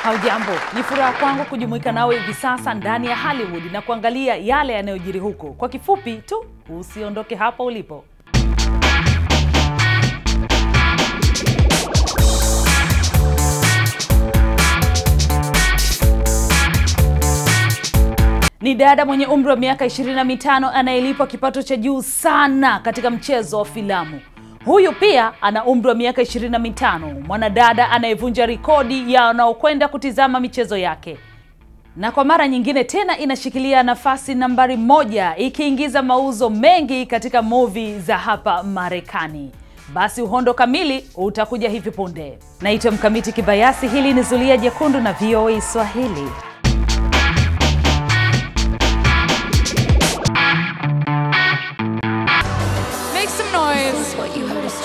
Haujambo, ni furaha kwangu kujumuika nawe hivi sasa ndani ya Hollywood na kuangalia yale yanayojiri huko. Kwa kifupi tu, usiondoke hapa ulipo. Ni dada mwenye umri wa miaka 25 anayelipwa kipato cha juu sana katika mchezo wa filamu. Huyu pia ana umri wa miaka 25, mwanadada anayevunja rekodi ya wanaokwenda kutizama michezo yake. Na kwa mara nyingine tena inashikilia nafasi nambari 1 ikiingiza mauzo mengi katika movie za hapa Marekani. Basi uhondo kamili utakuja hivi punde. Naitwa Mkamiti Kibayasi, hili ni Zulia Jekundu na VOA Swahili.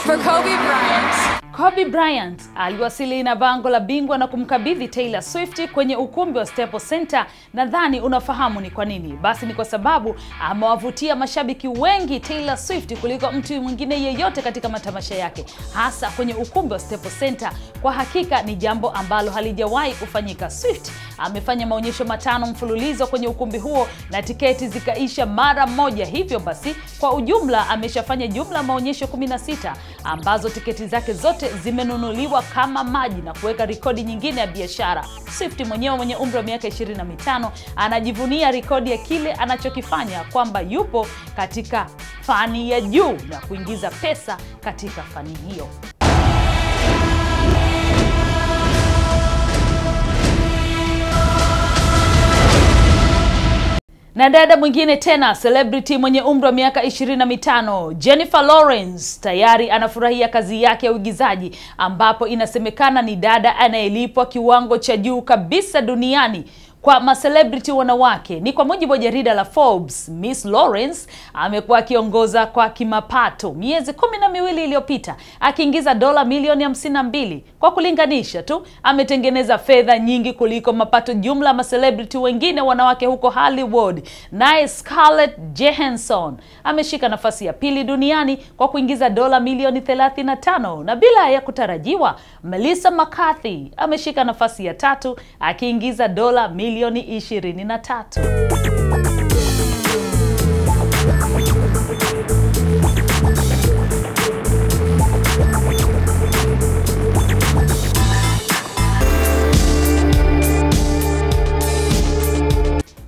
For Kobe Bryant. Kobe Bryant aliwasili na bango la bingwa na kumkabidhi Taylor Swift kwenye ukumbi wa Staples Center. Nadhani unafahamu ni kwa nini. Basi ni kwa sababu amewavutia mashabiki wengi Taylor Swift kuliko mtu mwingine yeyote katika matamasha yake, hasa kwenye ukumbi wa Staples Center. Kwa hakika ni jambo ambalo halijawahi kufanyika. Swift amefanya maonyesho 5 mfululizo kwenye ukumbi huo na tiketi zikaisha mara moja. Hivyo basi kwa ujumla ameshafanya jumla maonyesho 16 ambazo tiketi zake zote zimenunuliwa kama maji na kuweka rekodi nyingine ya biashara. Swift mwenyewe mwenye umri wa miaka 25 anajivunia rekodi ya kile anachokifanya, kwamba yupo katika fani ya juu na kuingiza pesa katika fani hiyo. Na dada mwingine tena, celebrity mwenye umri wa miaka 25, Jennifer Lawrence, tayari anafurahia kazi yake ya uigizaji, ambapo inasemekana ni dada anayelipwa kiwango cha juu kabisa duniani kwa ma-celebrity wanawake. Ni kwa mujibu wa jarida la Forbes, Miss Lawrence amekuwa akiongoza kwa kimapato miezi 12 iliyopita, akiingiza dola milioni 52. Kwa kulinganisha tu, ametengeneza fedha nyingi kuliko mapato jumla ma-celebrity wengine wanawake huko Hollywood. Naye Scarlett Johansson ameshika nafasi ya 2 duniani kwa kuingiza dola milioni 35, na bila ya kutarajiwa, Melissa McCarthy ameshika nafasi ya 3 akiingiza dola milioni 23.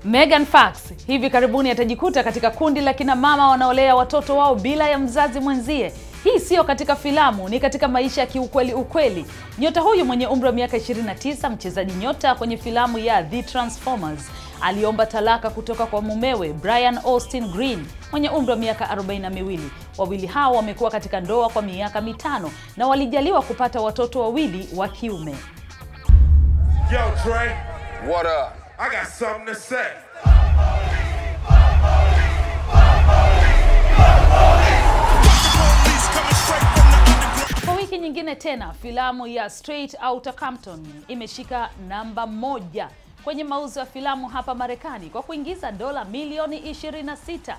Megan Fox hivi karibuni atajikuta katika kundi la kina mama wanaolea watoto wao bila ya mzazi mwenzie. Hii sio katika filamu, ni katika maisha ya kiukweli. Nyota huyu mwenye umri wa miaka 29, mchezaji nyota kwenye filamu ya The Transformers, aliomba talaka kutoka kwa mumewe Brian Austin Green mwenye umri wa miaka 42. Wawili hao wamekuwa katika ndoa kwa miaka 5 na walijaliwa kupata watoto 2 wa kiume. Yo Trey, what up? I got something to say. Kwa wiki nyingine tena, filamu ya Straight Outta Compton imeshika namba 1 kwenye mauzo ya filamu hapa Marekani kwa kuingiza dola milioni 26.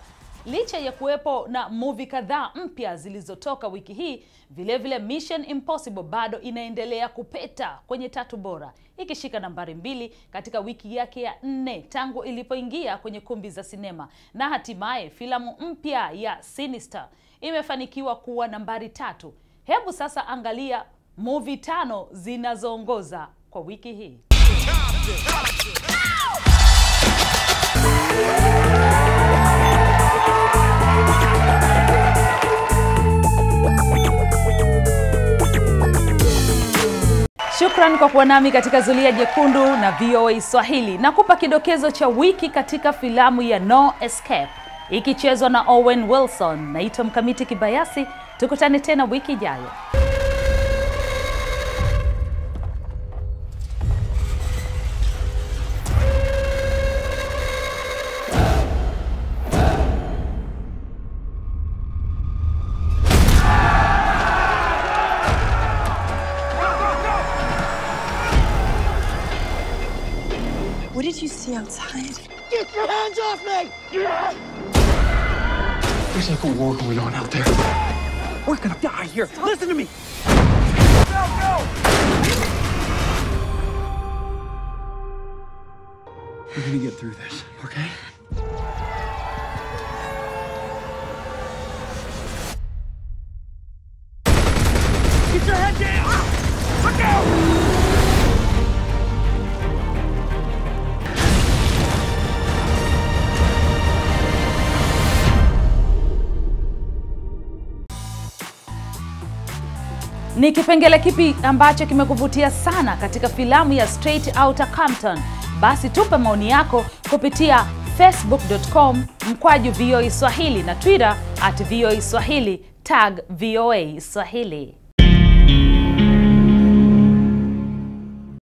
Licha ya kuwepo na movie kadhaa mpya zilizotoka wiki hii, vilevile Mission Impossible bado inaendelea kupeta kwenye 3 bora, ikishika nambari 2 katika wiki yake ya 4 tangu ilipoingia kwenye kumbi za sinema. Na hatimaye filamu mpya ya Sinister imefanikiwa kuwa nambari 3. Hebu sasa angalia movie 5 zinazoongoza kwa wiki hii. Shukran kwa kuwa nami katika Zulia Jekundu na VOA Swahili. Nakupa kidokezo cha wiki katika filamu ya No Escape, ikichezwa na Owen Wilson. Naitwa Mkamiti Kibayasi, tukutane tena wiki ijayo. What did you see outside? Get your hands off me! There's like a war going on out there. We're gonna die here. Listen to me. Go, go! We're gonna get through this, okay? Get your head down! Look out! Ni kipengele kipi ambacho kimekuvutia sana katika filamu ya Straight Outta Compton? Basi tupe maoni yako kupitia facebook.com/VOA Swahili na Twitter @VOA Swahili, tag VOA Swahili.